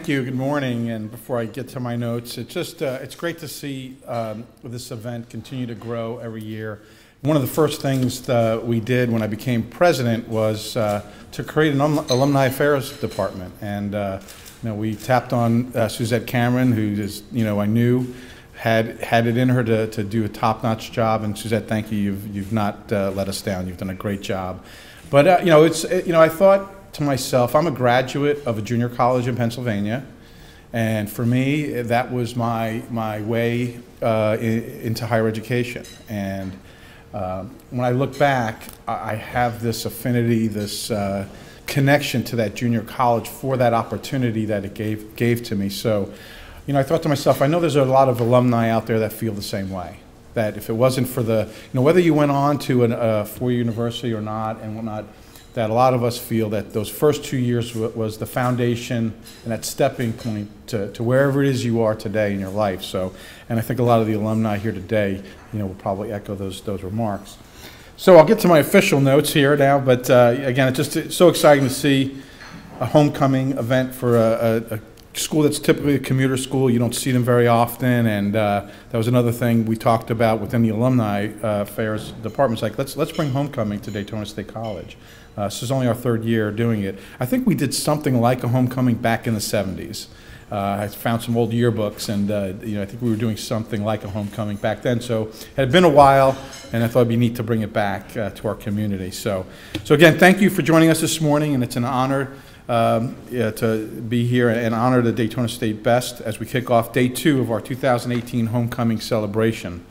thank you. Good morning. And before I get to my notes, it's great to see this event continue to grow every year. One of the first things that we did when I became president was to create an Alumni Affairs department. And we tapped on Suzette Cameron, who is, I knew had it in her to do a top-notch job. And Suzette, thank you. You've not let us down. You've done a great job. But I thought to myself, I'm a graduate of a junior college in Pennsylvania, and for me, that was my way into higher education. And when I look back, I have this affinity, this connection to that junior college for that opportunity that it gave to me. So, I thought to myself, I know there's a lot of alumni out there that feel the same way. That if it wasn't for whether you went on to a four-year university or not and whatnot, that a lot of us feel that those first 2 years was the foundation and that stepping point to wherever it is you are today in your life. So, and I think a lot of the alumni here today, will probably echo those remarks. So I'll get to my official notes here now, but again, it's just so exciting to see a homecoming event for a school that's typically a commuter school. You don't see them very often, and that was another thing we talked about within the Alumni Affairs Department. It's like, let's bring homecoming to Daytona State College. This is only our third year doing it. I think we did something like a homecoming back in the 70s. I found some old yearbooks, and I think we were doing something like a homecoming back then. So it had been a while, and I thought it'd be neat to bring it back to our community. So again, thank you for joining us this morning, and it's an honor to be here and honor the Daytona State Best as we kick off day 2 of our 2018 homecoming celebration.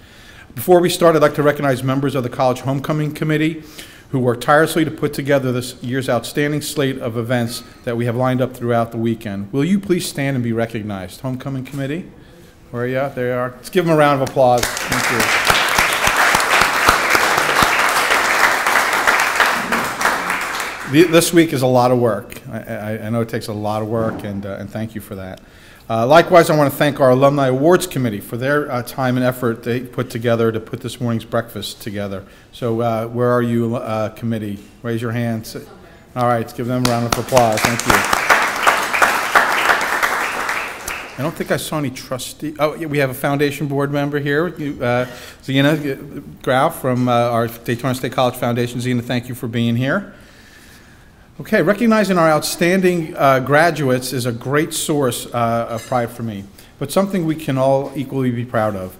Before we start, I'd like to recognize members of the College Homecoming Committee who worked tirelessly to put together this year's outstanding slate of events that we have lined up throughout the weekend. Will you please stand and be recognized? Homecoming Committee, where are you? There you are. Let's give them a round of applause. Thank you. This week is a lot of work. I know it takes a lot of work, and thank you for that. Likewise, I want to thank our Alumni Awards Committee for their time and effort they put together to put this morning's breakfast together. So where are you, committee? Raise your hands. All right, let's give them a round of applause. Thank you. I don't think I saw any trustee. Oh, yeah, we have a foundation board member here, Zena Grau from our Daytona State College Foundation. Zena, thank you for being here. Okay, recognizing our outstanding graduates is a great source of pride for me, but something we can all equally be proud of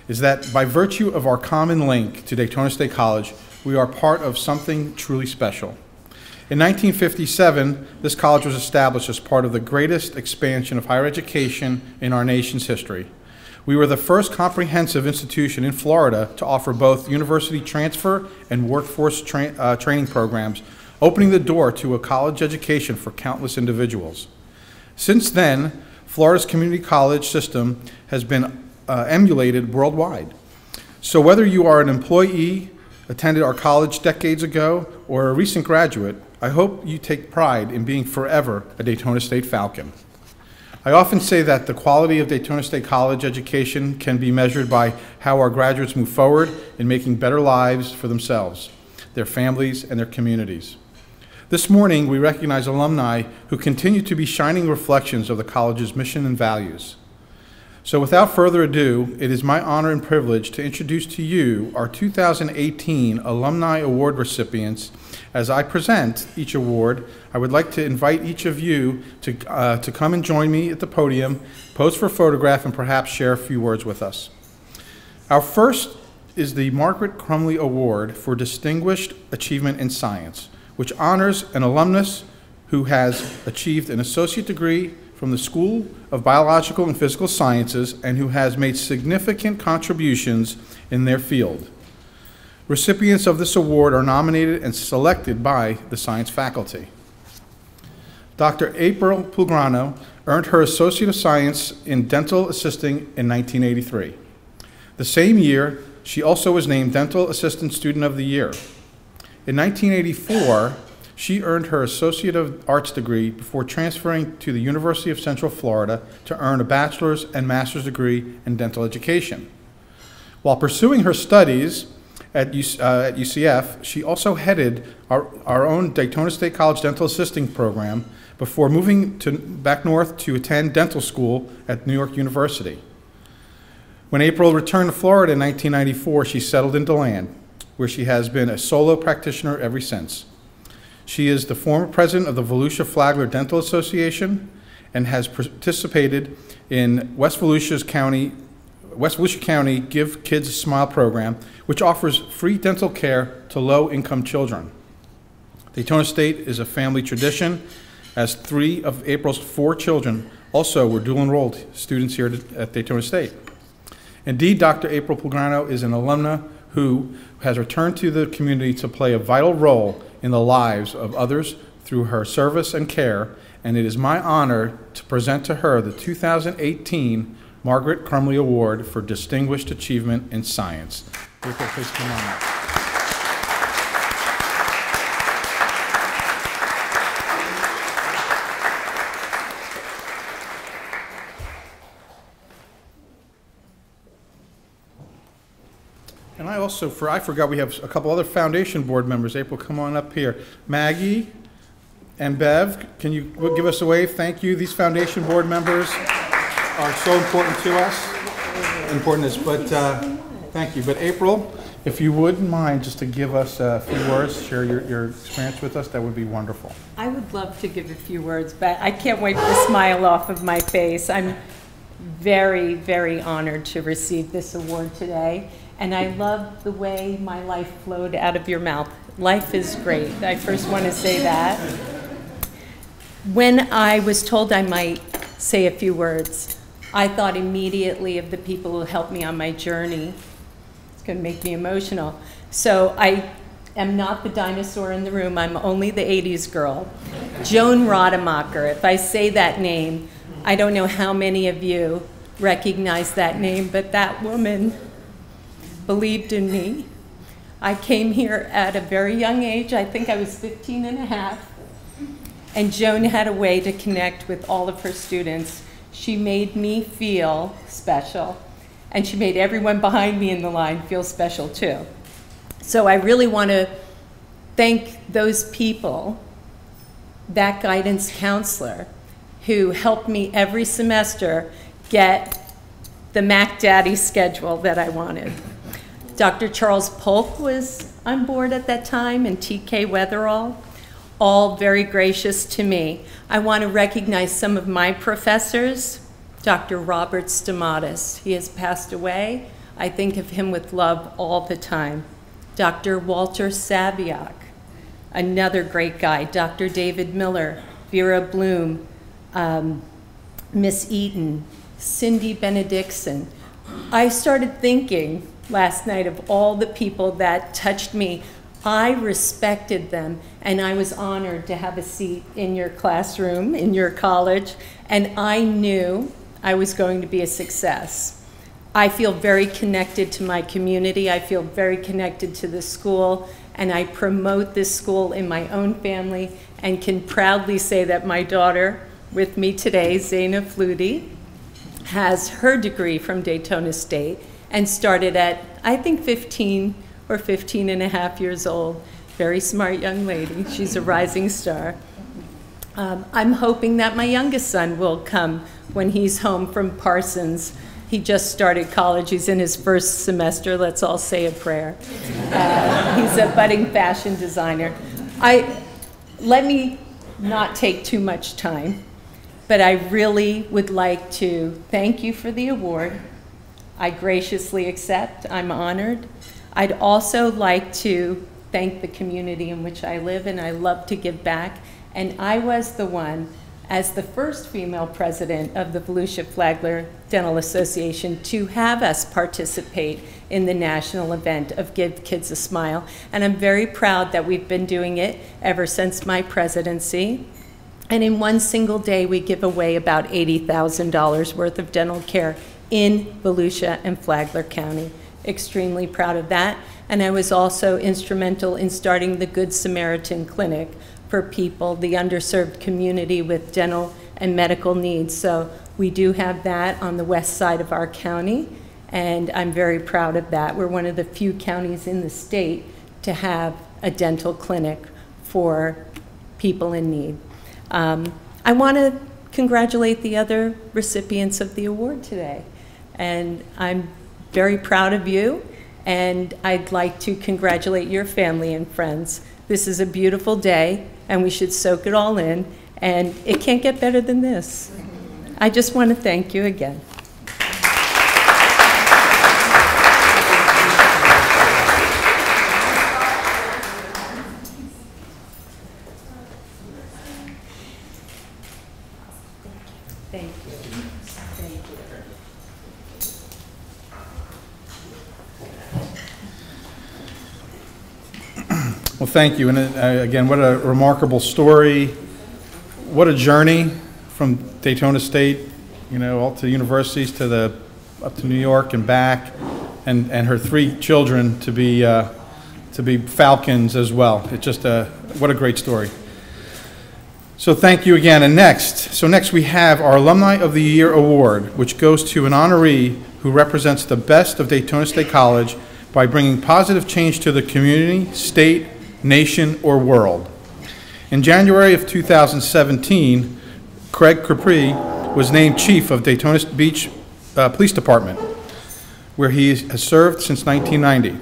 is that by virtue of our common link to Daytona State College, we are part of something truly special. In 1957, this college was established as part of the greatest expansion of higher education in our nation's history. We were the first comprehensive institution in Florida to offer both university transfer and workforce training programs, opening the door to a college education for countless individuals. Since then, Florida's community college system has been emulated worldwide. So whether you are an employee, attended our college decades ago, or a recent graduate, I hope you take pride in being forever a Daytona State Falcon. I often say that the quality of Daytona State College education can be measured by how our graduates move forward in making better lives for themselves, their families, and their communities. This morning, we recognize alumni who continue to be shining reflections of the college's mission and values. So without further ado, it is my honor and privilege to introduce to you our 2018 Alumni Award recipients. As I present each award, I would like to invite each of you to come and join me at the podium, pose for a photograph, and perhaps share a few words with us. Our first is the Margaret Crumley Award for Distinguished Achievement in Science, which honors an alumnus who has achieved an associate degree from the School of Biological and Physical Sciences and who has made significant contributions in their field. Recipients of this award are nominated and selected by the science faculty. Dr. April Pulgrano earned her Associate of Science in Dental Assisting in 1983. The same year, she also was named Dental Assistant Student of the Year. In 1984, she earned her Associate of Arts degree before transferring to the University of Central Florida to earn a bachelor's and master's degree in dental education. While pursuing her studies at UCF, she also headed our own Daytona State College Dental Assisting program before moving back north to attend dental school at New York University. When April returned to Florida in 1994, she settled in DeLand, where she has been a solo practitioner ever since. She is the former president of the Volusia Flagler Dental Association and has participated in West Volusia County Give Kids a Smile program, which offers free dental care to low-income children. Daytona State is a family tradition, as 3 of April's 4 children also were dual-enrolled students here at Daytona State. Indeed, Dr. April Pellegrino is an alumna who has returned to the community to play a vital role in the lives of others through her service and care, and it is my honor to present to her the 2018 Margaret Crumley Award for Distinguished Achievement in Science. April, please come on up. And I forgot we have a couple other foundation board members. April, come on up here. Maggie and Bev, can you give us a wave? Thank you. These foundation board members are so important to us. Thank you. But April, if you wouldn't mind just to give us a few words, share your experience with us, that would be wonderful. I would love to give a few words, but I can't wipe the smile off of my face. I'm very, very honored to receive this award today. And I love the way my life flowed out of your mouth. Life is great. I first want to say that. When I was told I might say a few words, I thought immediately of the people who helped me on my journey. It's going to make me emotional. So I am not the dinosaur in the room. I'm only the 80s girl. Joan Rademacher. If I say that name, I don't know how many of you recognize that name, but that woman believed in me. I came here at a very young age. I think I was 15 and a half. And Joan had a way to connect with all of her students. She made me feel special, and she made everyone behind me in the line feel special too. So I really want to thank those people, that guidance counselor, who helped me every semester get the Mac Daddy schedule that I wanted. Dr. Charles Polk was on board at that time, and T.K. Weatherall, all very gracious to me. I want to recognize some of my professors. Dr. Robert Stamatis, he has passed away. I think of him with love all the time. Dr. Walter Saviak, another great guy. Dr. David Miller, Vera Bloom, Miss Eaton, Cindy Benedictson. I started thinking last night of all the people that touched me. I respected them, and I was honored to have a seat in your classroom, in your college, and I knew I was going to be a success. I feel very connected to my community. I feel very connected to the school, and I promote this school in my own family and can proudly say that my daughter with me today, Zaina Flutie, has her degree from Daytona State and started at, I think, 15 or 15 and a half years old. Very smart young lady. She's a rising star. I'm hoping that my youngest son will come when he's home from Parsons. He just started college. He's in his first semester. Let's all say a prayer. He's a budding fashion designer. Let me not take too much time, but I really would like to thank you for the award. I graciously accept. I'm honored. I'd also like to thank the community in which I live, and I love to give back. And I was the one, as the first female president of the Volusia Flagler Dental Association, to have us participate in the national event of Give Kids a Smile. And I'm very proud that we've been doing it ever since my presidency. And in one single day, we give away about $80,000 worth of dental care in Volusia and Flagler County. Extremely proud of that. And I was also instrumental in starting the Good Samaritan Clinic for people, the underserved community with dental and medical needs. So we do have that on the west side of our county, and I'm very proud of that. We're one of the few counties in the state to have a dental clinic for people in need. I want to congratulate the other recipients of the award today. And I'm very proud of you, and I'd like to congratulate your family and friends. This is a beautiful day, and we should soak it all in, and it can't get better than this. I just want to thank you again. Thank you. Thank you. Well, thank you. And again, what a remarkable story. What a journey from Daytona State, you know, all to the universities up to New York and back, and her 3 children to be Falcons as well. It's just what a great story. So thank you again. And next we have our Alumni of the Year Award, which goes to an honoree who represents the best of Daytona State College by bringing positive change to the community, state, nation, or world. In January of 2017, Craig Capri was named Chief of Daytona Beach Police Department, where he has served since 1990.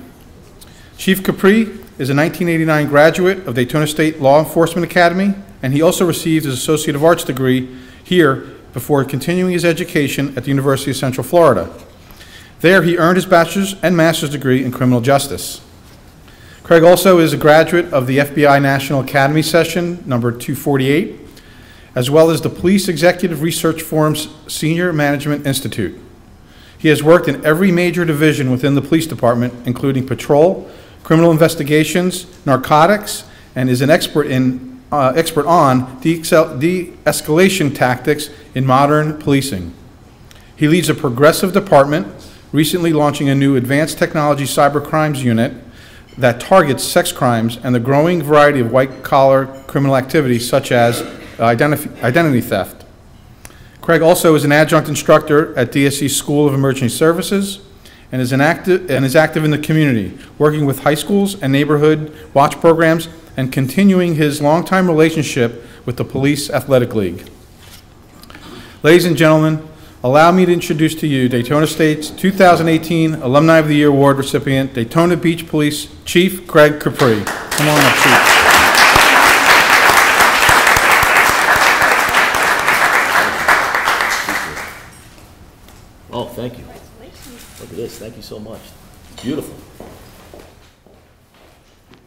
Chief Capri is a 1989 graduate of Daytona State Law Enforcement Academy, and he also received his Associate of Arts degree here before continuing his education at the University of Central Florida. There, he earned his bachelor's and master's degree in criminal justice. Craig also is a graduate of the FBI National Academy Session number 248, as well as the Police Executive Research Forum's Senior Management Institute. He has worked in every major division within the police department, including patrol, criminal investigations, narcotics, and is an expert on de-escalation tactics in modern policing. He leads a progressive department, recently launching a new advanced technology cyber crimes unit that targets sex crimes and the growing variety of white-collar criminal activities such as identity theft. Craig also is an adjunct instructor at DSC School of Emergency Services and is active in the community, working with high schools and neighborhood watch programs and continuing his longtime relationship with the Police Athletic League. Ladies and gentlemen, allow me to introduce to you Daytona State's 2018 Alumni of the Year Award recipient, Daytona Beach Police Chief Craig Capri. Come on up, Chief. Oh, thank you. Look at this. Thank you so much. It's beautiful.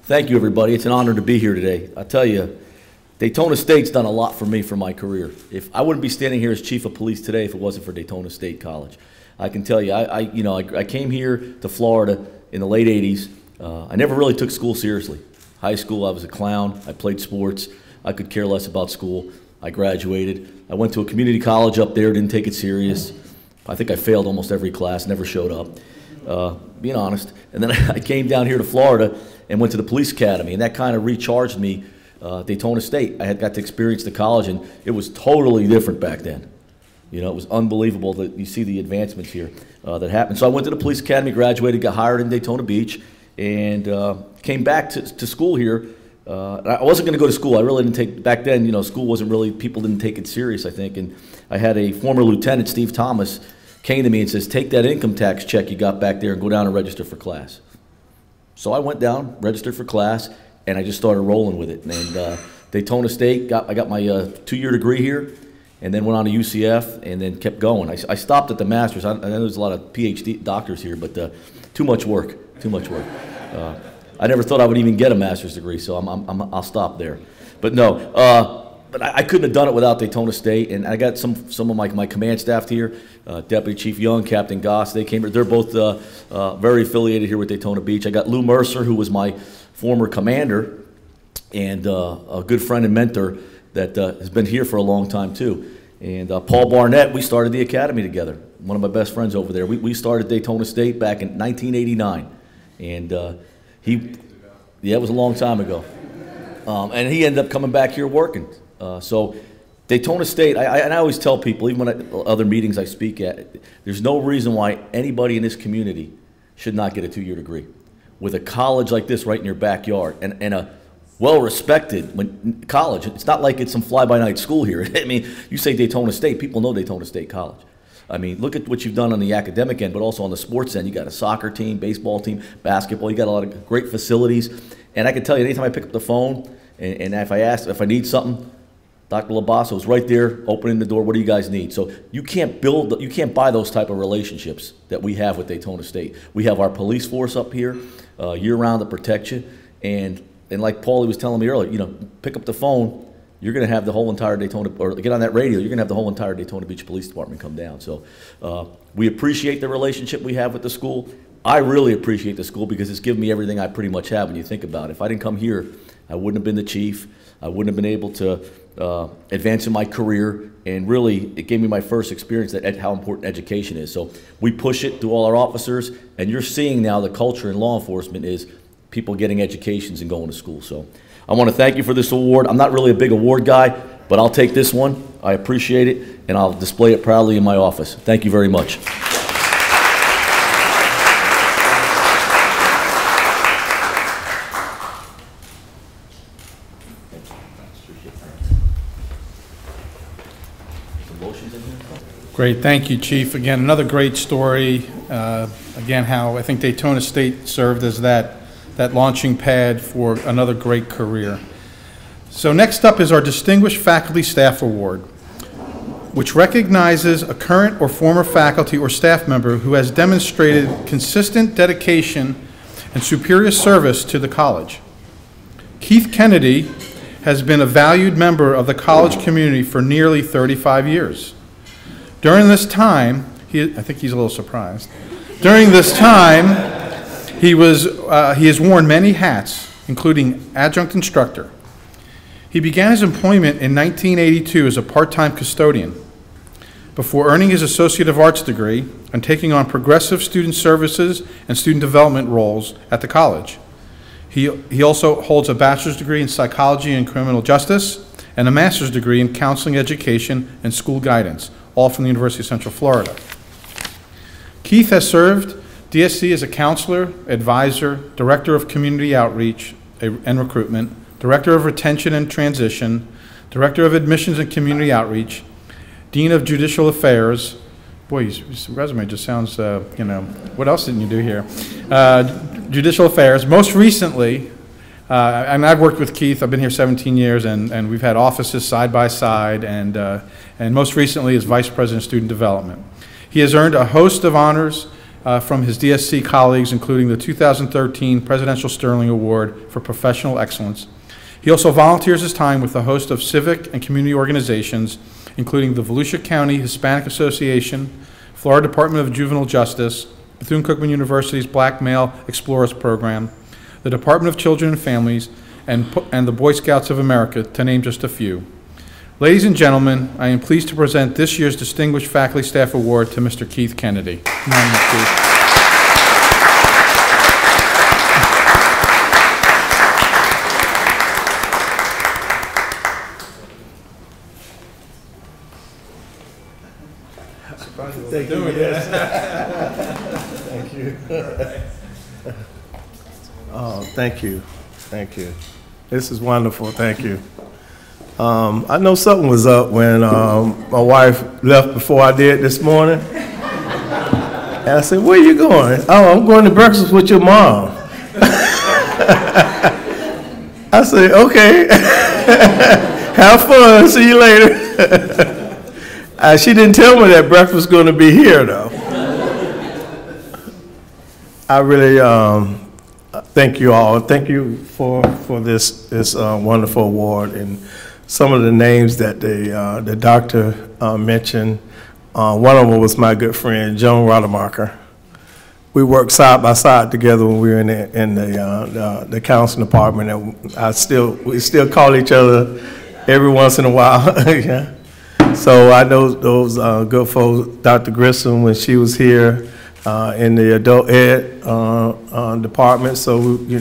Thank you, everybody. It's an honor to be here today. I tell you, Daytona State's done a lot for me for my career. If I wouldn't be standing here as Chief of Police today if it wasn't for Daytona State College. I can tell you, I came here to Florida in the late 80s. I never really took school seriously. High school, I was a clown. I played sports. I could care less about school. I graduated. I went to a community college up there, didn't take it serious. I think I failed almost every class, never showed up, being honest. And then I came down here to Florida and went to the police academy, and that kind of recharged me. Daytona State, I had got to experience the college, and it was totally different back then. You know, it was unbelievable that you see the advancements here that happened. So I went to the police academy, graduated, got hired in Daytona Beach, and came back to school here. I wasn't going to go to school. I really didn't take, back then, you know, school wasn't really, people didn't take it serious, I think. And I had a former lieutenant, Steve Thomas, came to me and says, take that income tax check you got back there and go down and register for class. So I went down, registered for class, and I just started rolling with it. And Daytona State, I got my 2-year degree here, and then went on to UCF, and then kept going. I stopped at the master's. I know there's a lot of PhD doctors here, but too much work, too much work. I never thought I would even get a master's degree, so I'll stop there. But no, but I couldn't have done it without Daytona State, and I got some of my command staff here, Deputy Chief Young, Captain Goss. They came here. They're both very affiliated here with Daytona Beach. I got Lou Mercer, who was my former commander, and a good friend and mentor that has been here for a long time too. And Paul Barnett, we started the academy together. One of my best friends over there. We started Daytona State back in 1989, and yeah, it was a long time ago. And he ended up coming back here working. So Daytona State, and I always tell people, even when other meetings I speak at, there's no reason why anybody in this community should not get a 2-year degree. With a college like this right in your backyard, and a well respected. When college, it's not like it's some fly-by-night school here. I mean, you say Daytona State, people know Daytona State College. I mean, look at what you've done on the academic end, but also on the sports end. You got a soccer team, baseball team, basketball. You got a lot of great facilities. And I can tell you, anytime I pick up the phone and if I need something, Dr. LoBasso is right there, opening the door. What do you guys need? So you can't buy those type of relationships that we have with Daytona State. We have our police force up here year-round to protect you. And like Paulie was telling me earlier, you know, pick up the phone. You're going to have the whole entire Daytona, or get on that radio, you're going to have the whole entire Daytona Beach Police Department come down. So we appreciate the relationship we have with the school. I really appreciate the school because it's given me everything I pretty much have when you think about it. If I didn't come here, I wouldn't have been the chief. I wouldn't have been able to advance in my career, and really it gave me my first experience at how important education is. So we push it through all our officers, and you're seeing now the culture in law enforcement is people getting educations and going to school. So I want to thank you for this award. I'm not really a big award guy, but I'll take this one. I appreciate it, and I'll display it proudly in my office. Thank you very much. Great, thank you, Chief. Again, another great story. Again, how I think Daytona State served as that launching pad for another great career. So next up is our Distinguished Faculty Staff Award, which recognizes a current or former faculty or staff member who has demonstrated consistent dedication and superior service to the college. Keith Kennedy has been a valued member of the college community for nearly 35 years. During this time, I think he's a little surprised. During this time, he has worn many hats, including adjunct instructor. He began his employment in 1982 as a part-time custodian before earning his Associate of Arts degree and taking on progressive student services and student development roles at the college. He also holds a bachelor's degree in psychology and criminal justice and a master's degree in counseling education and school guidance, all from the University of Central Florida. Keith has served DSC as a counselor, advisor, director of community outreach and recruitment, director of retention and transition, director of admissions and community outreach, dean of judicial affairs. Boy, his resume just sounds, you know, what else didn't you do here? Judicial affairs. Most recently, and I've worked with Keith, I've been here 17 years, and we've had offices side by side, and most recently as Vice President of Student Development. He has earned a host of honors from his DSC colleagues, including the 2013 Presidential Sterling Award for Professional Excellence. He also volunteers his time with a host of civic and community organizations, including the Volusia County Hispanic Association, Florida Department of Juvenile Justice, Bethune-Cookman University's Black Male Explorers Program, the Department of Children and Families, and the Boy Scouts of America, to name just a few. Ladies and gentlemen, I am pleased to present this year's Distinguished Faculty Staff Award to Mr. Keith Kennedy. Come on, Keith. Thank you. Thank you. Oh, thank you. Thank you. This is wonderful. Thank you. I know something was up when my wife left before I did this morning. And I said, where are you going? Oh, I'm going to breakfast with your mom. I said, okay. Have fun. See you later. She didn't tell me that breakfast was going to be here, though. I really thank you all. Thank you for this wonderful award, and some of the names that the doctor mentioned. One of them was my good friend Joan Rademacher. We worked side by side together when we were in the counseling department, and we still call each other every once in a while. Yeah. So I know those good folks, Dr. Grissom, when she was here in the adult ed department. So we,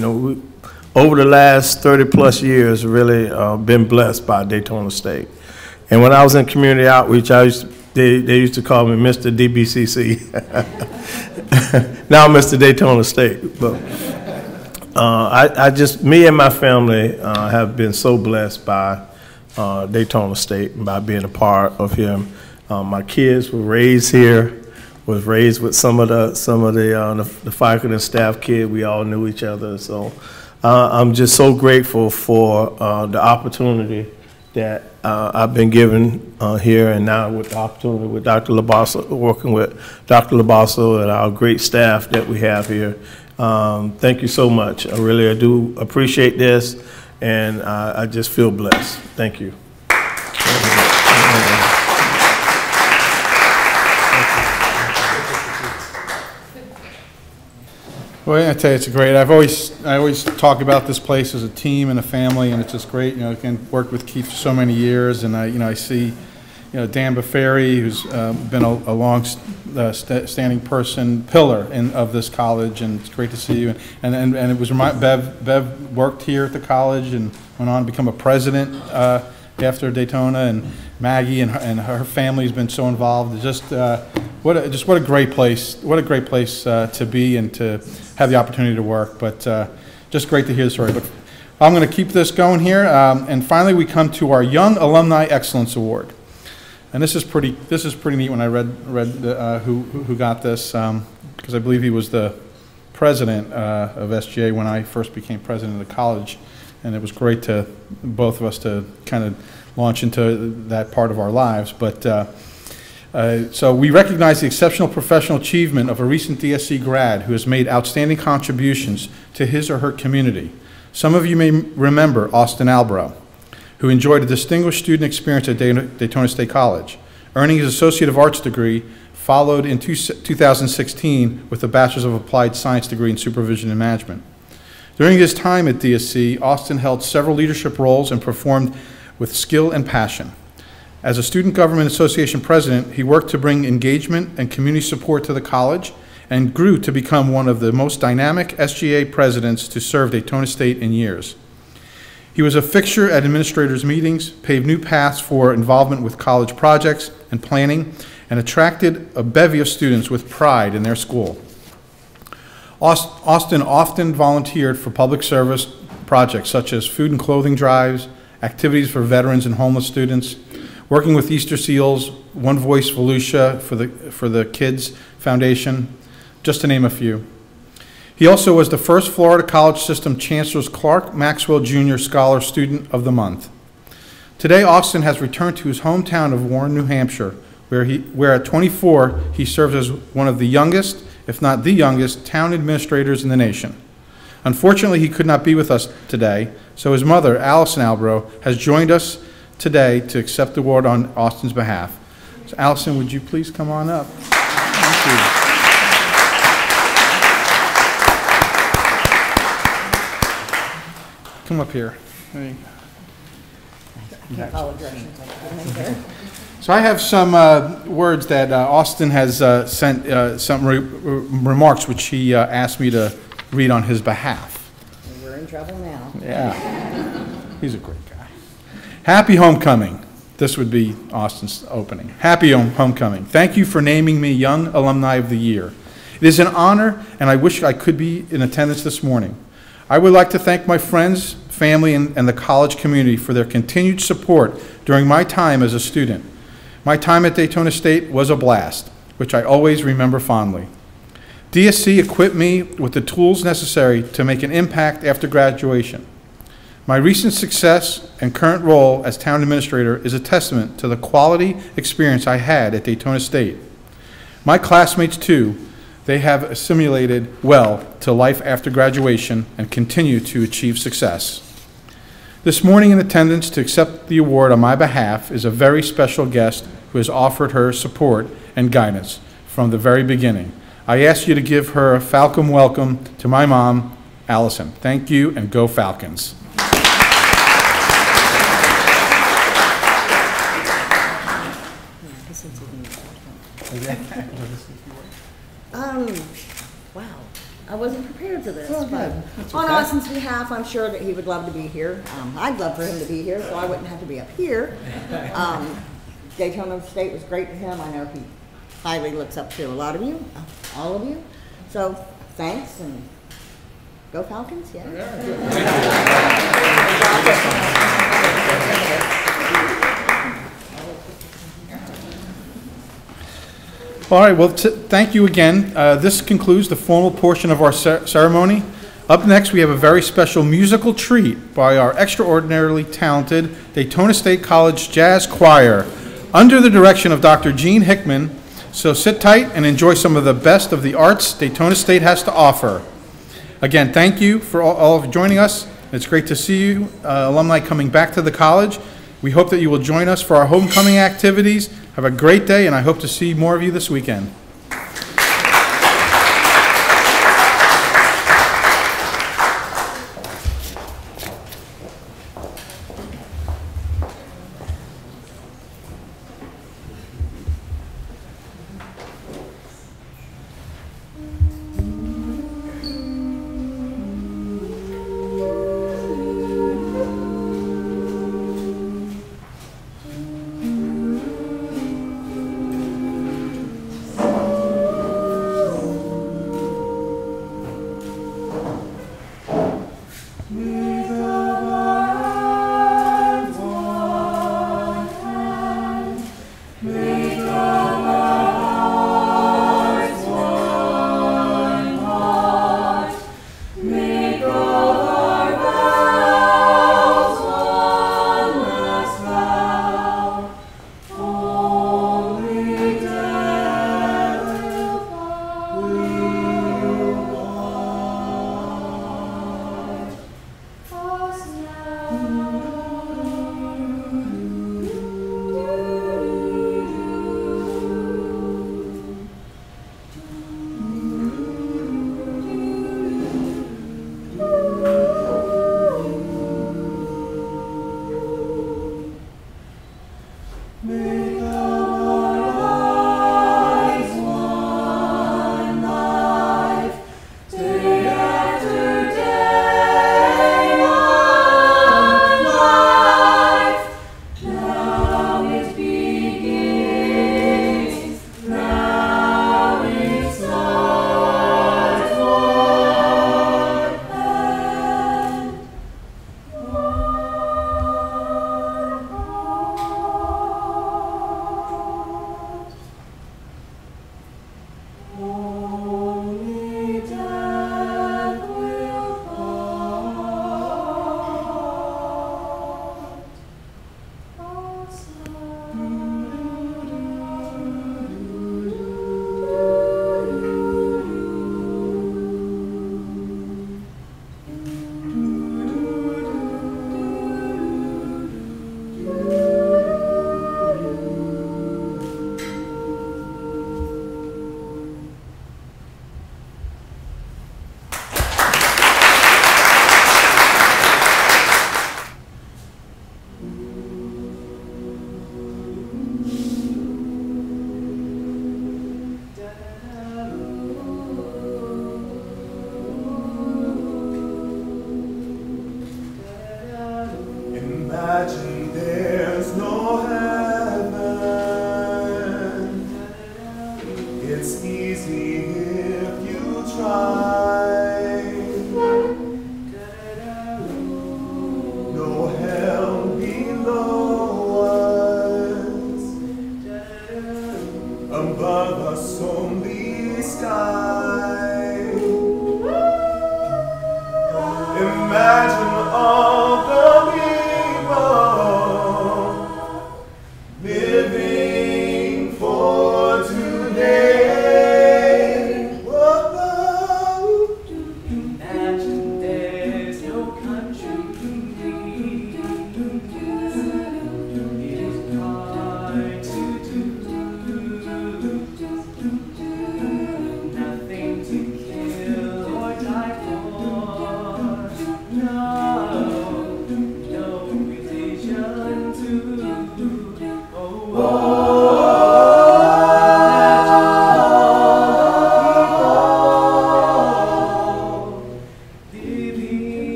over the last 30+ years, really been blessed by Daytona State. And when I was in community outreach, they used to call me Mr. DBCC. Now I'm Mr. Daytona State. But me and my family have been so blessed by Daytona State and by being a part of him. My kids were raised here, was raised with some of the faculty and staff kids. We all knew each other, so I'm just so grateful for the opportunity that I've been given here, and now with the opportunity with Dr. LoBasso, working with Dr. LoBasso and our great staff that we have here. Thank you so much. I do appreciate this, and I just feel blessed. Thank you. Well, I tell you, it's great. I always talk about this place as a team and a family, and it's just great. You know, I can work with Keith for so many years, and I see, Dan Baferi, who's been a long standing pillar of this college, and it's great to see you. And it was Bev worked here at the college and went on to become a president after Daytona, and Maggie and her family's been so involved. It's just what a great place! What a great place to be and to have the opportunity to work. But just great to hear the story. But I'm going to keep this going here, and finally we come to our Young Alumni Excellence Award. And this is pretty neat when I read who got this, because I believe he was the president of SGA when I first became president of the college, and it was great to both of us to kind of launch into that part of our lives. But so we recognize the exceptional professional achievement of a recent DSC grad who has made outstanding contributions to his or her community. Some of you may remember Austin Albro, who enjoyed a distinguished student experience at Daytona State College, earning his Associate of Arts degree, followed in 2016 with a Bachelor's of Applied Science degree in Supervision and Management. During his time at DSC, Austin held several leadership roles and performed with skill and passion. As a Student Government Association president, he worked to bring engagement and community support to the college and grew to become one of the most dynamic SGA presidents to serve Daytona State in years. He was a fixture at administrators' meetings, paved new paths for involvement with college projects and planning, and attracted a bevy of students with pride in their school. Austin often volunteered for public service projects such as food and clothing drives, activities for veterans and homeless students, working with Easter Seals, One Voice Volusia for the Kids Foundation, just to name a few. He also was the first Florida College System Chancellor's Clark Maxwell Jr. Scholar Student of the Month. Today, Austin has returned to his hometown of Warren, New Hampshire, where at 24, he serves as one of the youngest, if not the youngest, town administrators in the nation. Unfortunately, he could not be with us today, so his mother, Allison Albro, has joined us today to accept the award on Austin's behalf. So, Allison, would you please come on up? Thank you. Come up here. So I have some words that Austin has sent, some remarks which he asked me to read on his behalf. We're in trouble now. Yeah. He's a great guy. Happy homecoming. This would be Austin's opening. Happy homecoming. Thank you for naming me Young Alumni of the Year. It is an honor, and I wish I could be in attendance this morning. I would like to thank my friends, family, and the college community for their continued support during my time as a student. My time at Daytona State was a blast, which I always remember fondly. DSC equipped me with the tools necessary to make an impact after graduation. My recent success and current role as town administrator is a testament to the quality experience I had at Daytona State. My classmates, too, they have assimilated well to life after graduation and continue to achieve success. This morning in attendance to accept the award on my behalf is a very special guest who has offered her support and guidance from the very beginning. I ask you to give her a Falcon welcome to my mom, Allison. Thank you, and go Falcons. Wow, I wasn't prepared for this. Oh, But on Austin's behalf, I'm sure that he would love to be here. I'd love for him to be here, so I wouldn't have to be up here. Daytona State was great to him. I know he highly looks up to a lot of you, all of you. So thanks, and Go Falcons, yeah. All right, well, thank you again. This concludes the formal portion of our ceremony. Up next, we have a very special musical treat by our extraordinarily talented Daytona State College Jazz Choir under the direction of Dr. Gene Hickman. So sit tight and enjoy some of the best of the arts Daytona State has to offer. Again, thank you for all of joining us. It's great to see you, alumni coming back to the college. We hope that you will join us for our homecoming activities. Have a great day, and I hope to see more of you this weekend.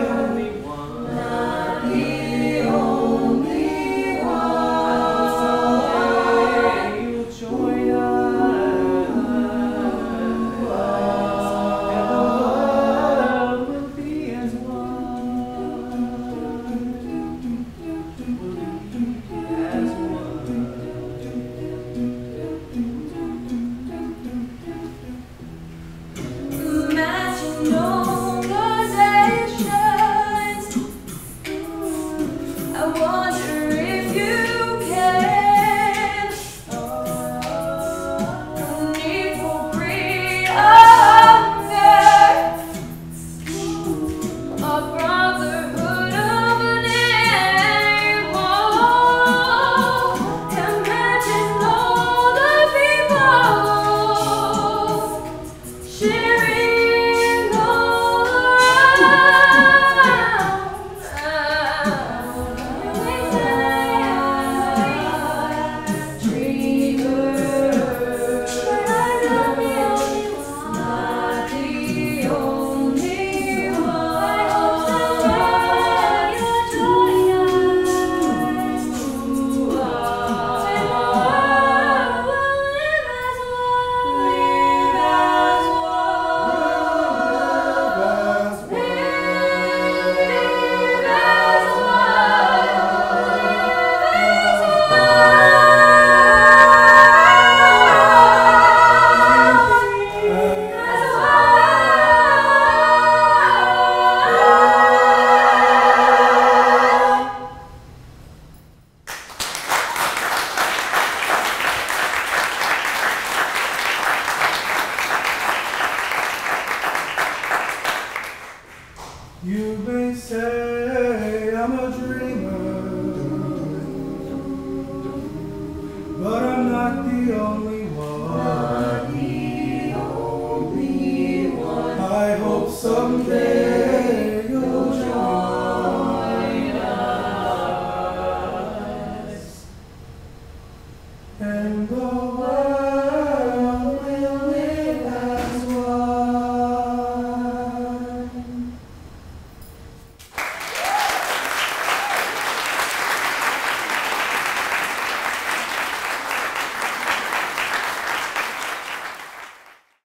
Only water